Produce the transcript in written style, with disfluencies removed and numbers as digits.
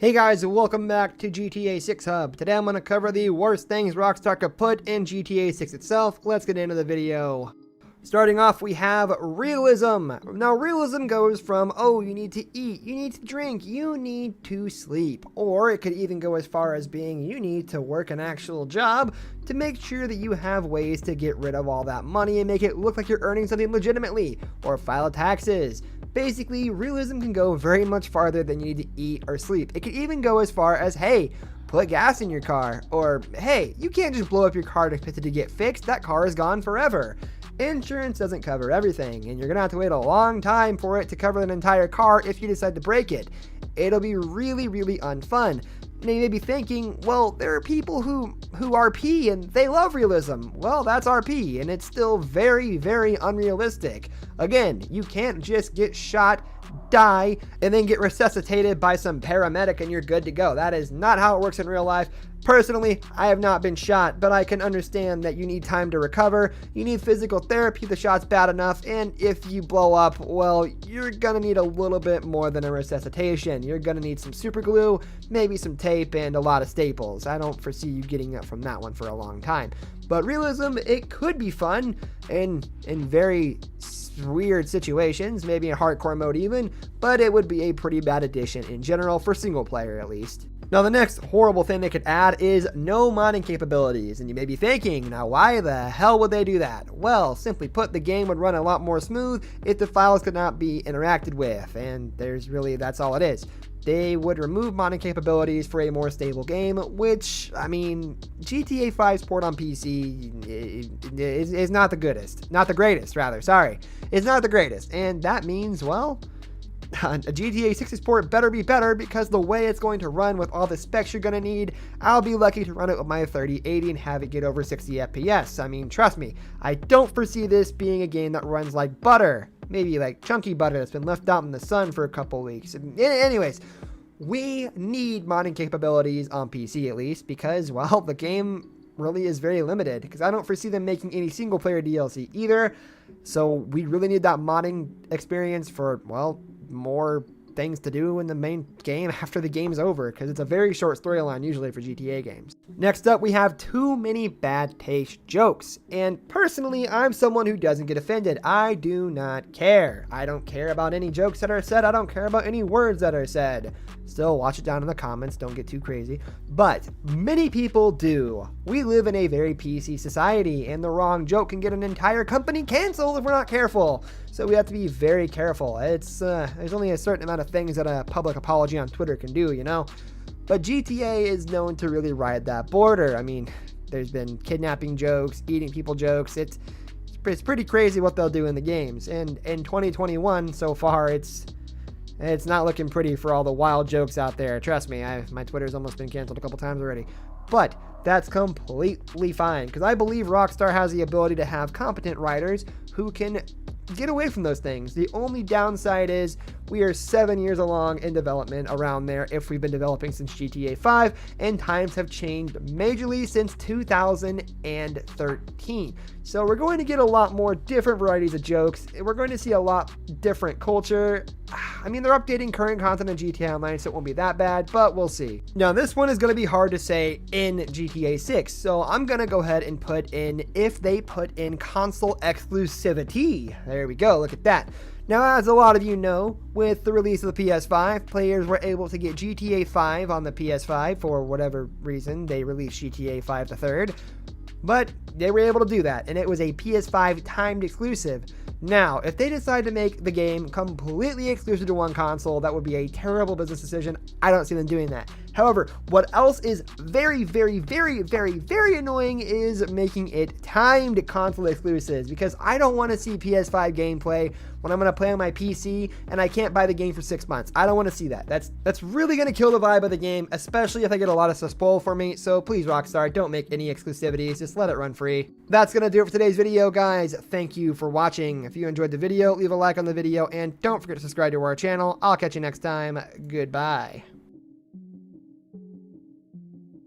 Hey guys, welcome back to GTA 6 Hub. Today I'm going to cover the worst things Rockstar could put in GTA 6 itself. Let's get into the video. Starting off, we have realism. Now, realism goes from, oh, you need to eat, you need to drink, you need to sleep. Or it could even go as far as being, you need to work an actual job to make sure that you have ways to get rid of all that money and make it look like you're earning something legitimately, or file taxes. Basically, realism can go very much farther than you need to eat or sleep. It could even go as far as, hey, put gas in your car, or hey, you can't just blow up your car to get fixed, that car is gone forever. Insurance doesn't cover everything, and you're gonna have to wait a long time for it to cover an entire car if you decide to break it. It'll be really unfun. Now you may be thinking, well, there are people who RP and they love realism. Well, that's RP, and it's still very unrealistic. Again, you can't just get shot, die, and then get resuscitated by some paramedic and you're good to go. That is not how it works in real life. Personally, I have not been shot, but I can understand that you need time to recover, you need physical therapy if the shot's bad enough, and if you blow up, well, you're gonna need a little bit more than a resuscitation. You're gonna need some super glue, maybe some tape, and a lot of staples. I don't foresee you getting up from that one for a long time. But realism, it could be fun, and in very weird situations, maybe in hardcore mode even, but it would be a pretty bad addition in general for single player at least. Now the next horrible thing they could add is no modding capabilities, and you may be thinking, now why the hell would they do that? Well, simply put, the game would run a lot more smooth if the files could not be interacted with, and that's all it is. They would remove modding capabilities for a more stable game, which, I mean, GTA 5's port on PC is not the greatest, sorry. It's not the greatest, and that means, well, a GTA 6's port better be better, because the way it's going to run with all the specs you're going to need, I'll be lucky to run it with my 3080 and have it get over 60 FPS. I mean, trust me, I don't foresee this being a game that runs like butter. Maybe like chunky butter that's been left out in the sun for a couple weeks. Anyways, we need modding capabilities on PC at least, because, well, the game really is very limited, because I don't foresee them making any single player DLC either. So we really need that modding experience for, well, more things to do in the main game after the game's over, because it's a very short storyline usually for GTA games. Next up, we have too many bad taste jokes, and personally, I'm someone who doesn't get offended. I do not care. I don't care about any jokes that are said. I don't care about any words that are said. Still, watch it down in the comments, don't get too crazy. But many people do. We live in a very PC society, and the wrong joke can get an entire company canceled if we're not careful. So we have to be very careful. There's only a certain amount of things that a public apology on Twitter can do, you know? But GTA is known to really ride that border. I mean, there's been kidnapping jokes, eating people jokes. It's pretty crazy what they'll do in the games. And in 2021, so far, it's not looking pretty for all the wild jokes out there. Trust me, my Twitter's almost been canceled a couple times already. But that's completely fine, because I believe Rockstar has the ability to have competent writers who can get away from those things. The only downside is we are 7 years along in development, around there, if we've been developing since GTA 5, and times have changed majorly since 2013. So we're going to get a lot more different varieties of jokes. We're going to see a lot different culture. I mean, they're updating current content in GTA Online, so it won't be that bad, but we'll see. Now, this one is going to be hard to say in GTA 6, so I'm going to go ahead and put in if they put in console exclusivity. There we go, look at that. Now, as a lot of you know, with the release of the PS5, players were able to get GTA 5 on the PS5 for whatever reason. They released GTA 5 the 3rd, but they were able to do that, and it was a PS5 timed exclusive. Now, if they decide to make the game completely exclusive to one console, that would be a terrible business decision. I don't see them doing that. However, what else is very annoying is making it timed console exclusives, because I don't want to see PS5 gameplay when I'm going to play on my PC and I can't buy the game for 6 months. I don't want to see that. That's really going to kill the vibe of the game, especially if I get a lot of stuff spoiled for me. So please, Rockstar, don't make any exclusivities. Just let it run free. That's going to do it for today's video, guys. Thank you for watching. If you enjoyed the video, leave a like on the video, and don't forget to subscribe to our channel. I'll catch you next time. Goodbye.